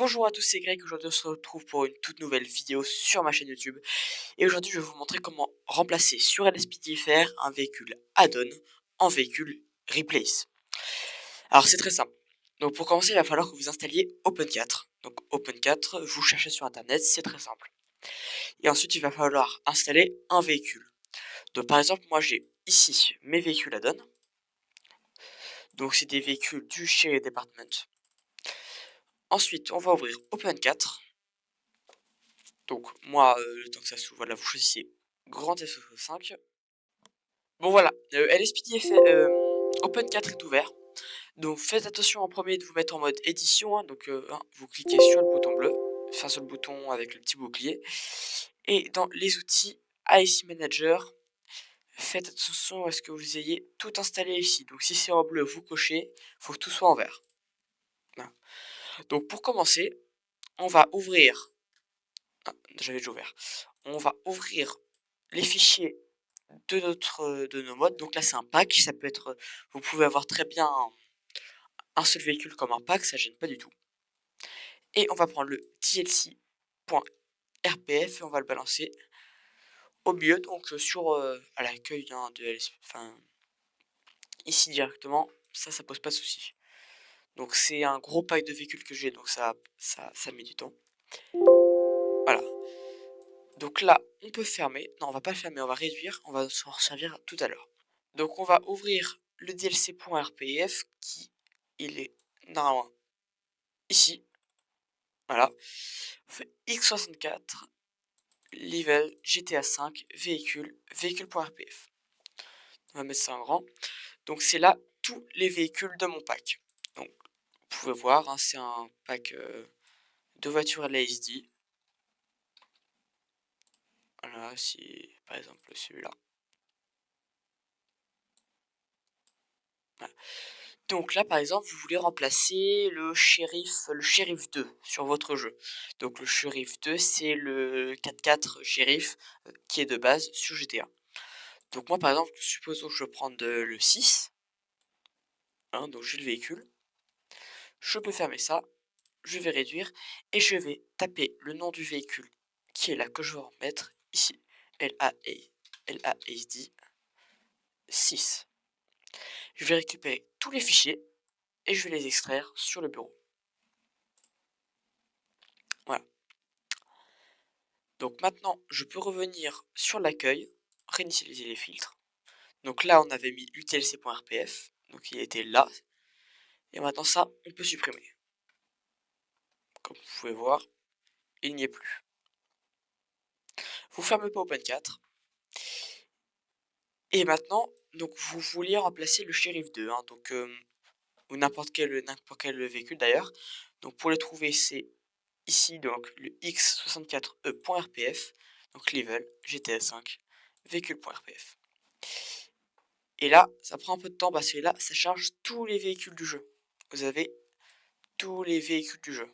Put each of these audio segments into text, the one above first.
Bonjour à tous, c'est Greg. Aujourd'hui on se retrouve pour une toute nouvelle vidéo sur ma chaîne YouTube. Et aujourd'hui je vais vous montrer comment remplacer sur LSPDFR un véhicule add-on en véhicule replace. Alors c'est très simple. Donc pour commencer il va falloir que vous installiez Open4. Donc Open4, vous cherchez sur internet, c'est très simple. Et ensuite il va falloir installer un véhicule. Donc par exemple moi j'ai ici mes véhicules add-on. Donc c'est des véhicules du Cherry Department. Ensuite on va ouvrir Open4. Donc moi, le temps que ça s'ouvre, voilà, vous choisissez Grand S5. Bon voilà, LSPDF Open4 est ouvert. Donc faites attention en premier de vous mettre en mode édition. Donc vous cliquez sur le bouton bleu, enfin sur le bouton avec le petit bouclier. Et dans les outils IC Manager, faites attention à ce que vous ayez tout installé ici. Donc si c'est en bleu, vous cochez, il faut que tout soit en vert. Voilà. Donc pour commencer, on va ouvrir. Ah, j'avais déjà ouvert. On va ouvrir les fichiers de nos modes. Donc là c'est un pack, ça peut être, vous pouvez avoir très bien un seul véhicule comme un pack, ça gêne pas du tout. Et on va prendre le DLC.rpf et on va le balancer au milieu, donc sur à l'accueil de LS, enfin ici directement, ça pose pas de souci. Donc c'est un gros pack de véhicules que j'ai, donc ça met du temps. Voilà. Donc là, on peut fermer. Non, on va pas le fermer, on va réduire, on va s'en servir tout à l'heure. Donc on va ouvrir le DLC.rpf qui il est normalement ici. Voilà. On fait x64 level GTA 5 véhicule.rpf. On va mettre ça en grand. Donc c'est là tous les véhicules de mon pack. Donc vous pouvez voir, hein, c'est un pack de voitures LSD. Voilà, si par exemple celui-là. Voilà. Donc là, par exemple, vous voulez remplacer le shérif 2 sur votre jeu. Donc le shérif 2, c'est le 4x4 shérif qui est de base sur GTA. Donc moi, par exemple, supposons que je prends le 6. Hein, donc j'ai le véhicule. Je peux fermer ça. Je vais réduire. Et je vais taper le nom du véhicule qui est là, que je vais remettre ici. LASD 6. Je vais récupérer tous les fichiers et je vais les extraire sur le bureau. Voilà. Donc maintenant, je peux revenir sur l'accueil, réinitialiser les filtres. Donc là, on avait mis utlc.rpf, donc il était là. Et maintenant ça, on peut supprimer. Comme vous pouvez voir, il n'y est plus. Vous fermez pas Open4. Et maintenant, donc vous vouliez remplacer le shérif 2, hein, donc ou n'importe quel véhicule d'ailleurs. Donc pour le trouver, c'est ici donc le x64e.rpf, donc level GTA 5 véhicule.rpf. Et là, ça prend un peu de temps parce que là, ça charge tous les véhicules du jeu. Vous avez tous les véhicules du jeu.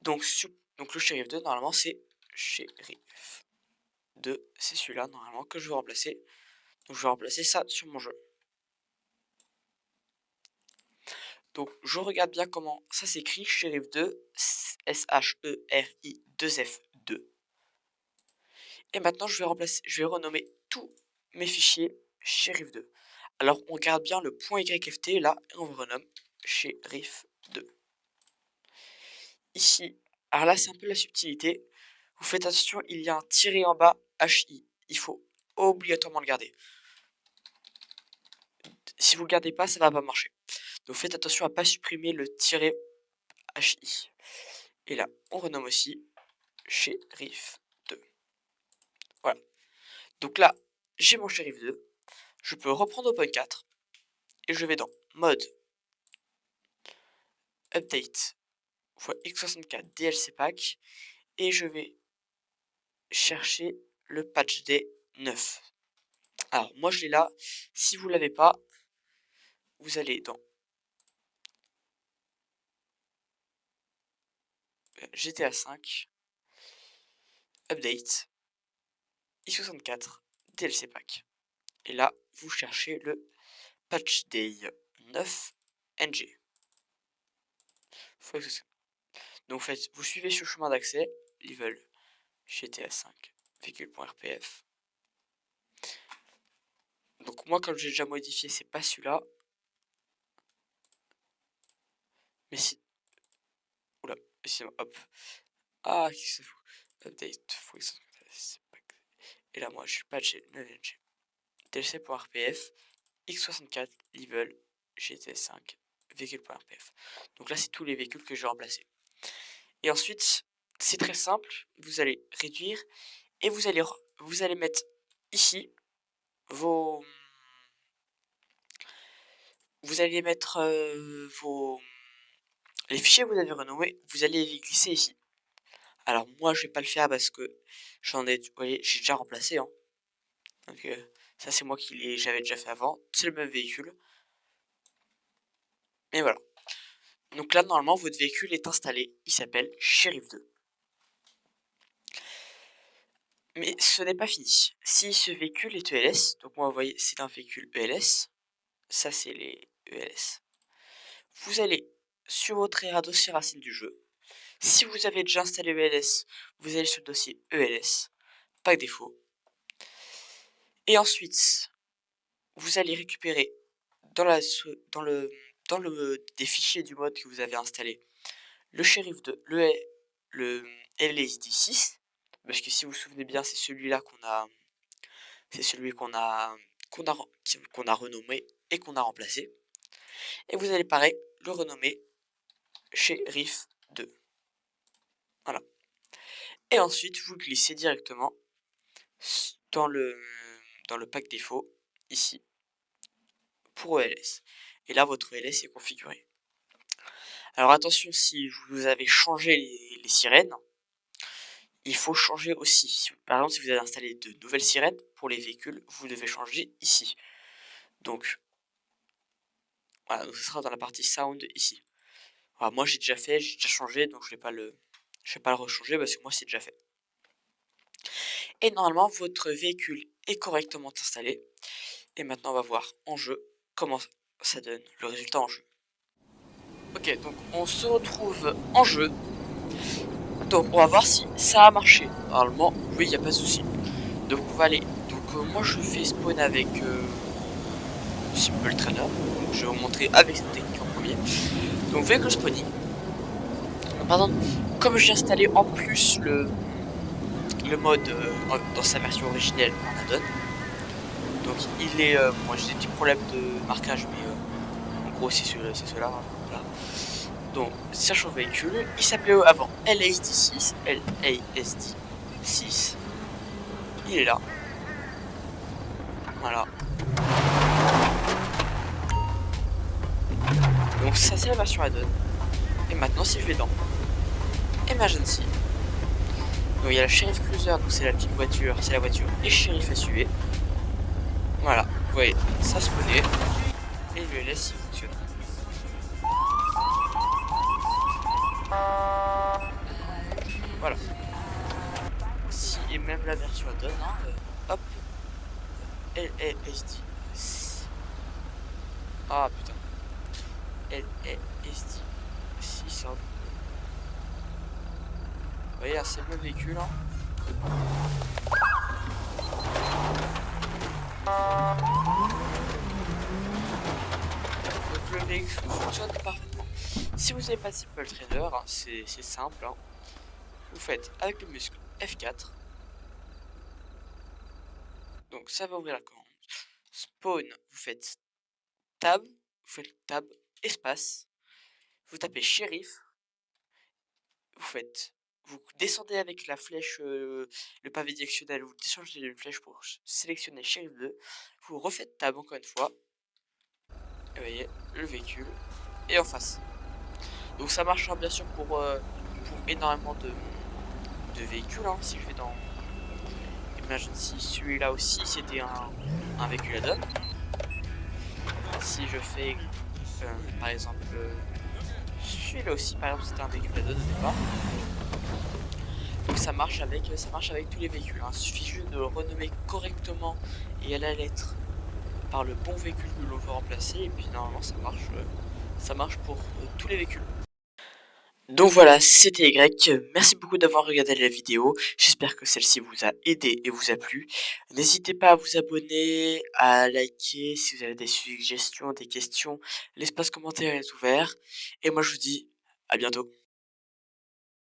Donc le shérif 2, normalement, c'est shérif 2, c'est celui-là normalement que je vais remplacer. Donc je vais remplacer ça sur mon jeu. Donc je regarde bien comment ça s'écrit, shérif 2, SHERI2F2. Et maintenant je vais renommer tous mes fichiers shérif 2. Alors on garde bien le .yft là et on renomme shérif 2. Ici, alors là c'est un peu la subtilité. Vous faites attention, il y a un tiré en bas HI. Il faut obligatoirement le garder. Si vous le gardez pas, ça va pas marcher. Donc faites attention à pas supprimer le tiré HI. Et là, on renomme aussi shérif 2. Voilà. Donc là, j'ai mon shérif 2. Je peux reprendre Open4. Et je vais dans mode update x64 DLC pack. Et je vais chercher le patch day 9. Alors moi je l'ai là. Si vous l'avez pas, vous allez dans GTA 5 update x64 DLC pack. Et là, vous cherchez le patch day 9 NG. Donc en fait, vous suivez ce chemin d'accès, level GTA 5, véhicule.rpf. Donc moi, comme j'ai déjà modifié, c'est pas celui-là. Mais si... Oula, excusez-moi, hop. Ah, qu'est-ce que c'est fou. Update, et là, moi, je suis pas chez DLC.rpf, x64, level, GT5, véhicule.rpf. Donc là, c'est tous les véhicules que je vais remplacer. Et ensuite, c'est très simple. Vous allez réduire et vous allez mettre ici vos... Vous allez mettre les fichiers que vous avez renommés, vous allez les glisser ici. Alors moi, je vais pas le faire parce que vous voyez, j'ai déjà remplacé. Hein. Donc ça, c'est moi j'avais déjà fait avant. C'est le même véhicule. Et voilà. Donc là, normalement, votre véhicule est installé. Il s'appelle Sheriff 2. Mais ce n'est pas fini. Si ce véhicule est ELS, donc moi, vous voyez, c'est un véhicule ELS. Ça, c'est les ELS. Vous allez sur votre dossier racine du jeu. Si vous avez déjà installé ELS, vous allez sur le dossier ELS, pas que défaut. Et ensuite, vous allez récupérer dans le des fichiers du mode que vous avez installé le shérif de le LSD 6, parce que si vous vous souvenez bien, c'est celui-là qu'on a renommé et qu'on a remplacé. Et vous allez pareil le renommer shérif 2. Voilà. Et ensuite, vous glissez directement dans le pack défaut ici pour ELS. Et là, votre ELS est configuré. Alors attention, si vous avez changé les sirènes, il faut changer aussi. Par exemple, si vous avez installé de nouvelles sirènes pour les véhicules, vous devez changer ici. Donc, voilà, donc ce sera dans la partie sound ici. Alors, moi, j'ai déjà changé, donc je vais pas le rechanger parce que moi, c'est déjà fait. Et normalement, votre véhicule est correctement installé. Et maintenant, on va voir en jeu comment ça donne le résultat en jeu. Ok, donc on se retrouve en jeu. Donc on va voir si ça a marché. Normalement, oui, il n'y a pas de souci. Donc on va aller. Donc moi je fais spawn avec Simple Trainer. Donc je vais vous montrer avec cette technique en premier. Donc vehicle spawning. Pardon, comme j'ai installé en plus le mode dans sa version originelle en add-on. Donc il est. Moi j'ai des petits problèmes de marquage, mais en gros c'est cela. Voilà. Donc, cherchons véhicule, il s'appelait avant LASD6, LASD6, il est là, voilà. Donc ça c'est la version add-on, et maintenant si je vais dans Emergency, donc il y a la Sheriff Cruiser, donc c'est la petite voiture, c'est la voiture, et Sheriff SUV, voilà, vous voyez, ça spawnait, et le LS il fonctionne. Voilà. Si, et même la version add-on, hein, hop, LASD. Ah putain. LASD 6. Vous voyez, c'est le même véhicule. Hein. Donc le véhicule fonctionne parfaitement. Si vous n'avez pas de Simple Trainer, hein, c'est simple. Hein. Vous faites avec le muscle F4. Donc ça va ouvrir la commande. Spawn, vous faites tab, espace. Vous tapez shérif. Vous descendez avec la flèche, le pavé directionnel, vous déchangez une flèche pour sélectionner shérif 2. Vous refaites tab encore une fois. Et vous voyez, le véhicule est en face. Donc ça marchera bien sûr pour énormément de véhicules. Hein. Si je vais dans Emergency, celui-là aussi c'était un véhicule add-on. Si je fais par exemple celui-là aussi, par exemple c'était un véhicule add-on au départ. Donc ça marche avec tous les véhicules. Hein. Il suffit juste de le renommer correctement et à la lettre par le bon véhicule que l'on veut remplacer, et puis normalement ça marche pour tous les véhicules. Donc voilà, c'était Y. Merci beaucoup d'avoir regardé la vidéo. J'espère que celle-ci vous a aidé et vous a plu. N'hésitez pas à vous abonner, à liker si vous avez des suggestions, des questions. L'espace commentaire est ouvert. Et moi je vous dis à bientôt.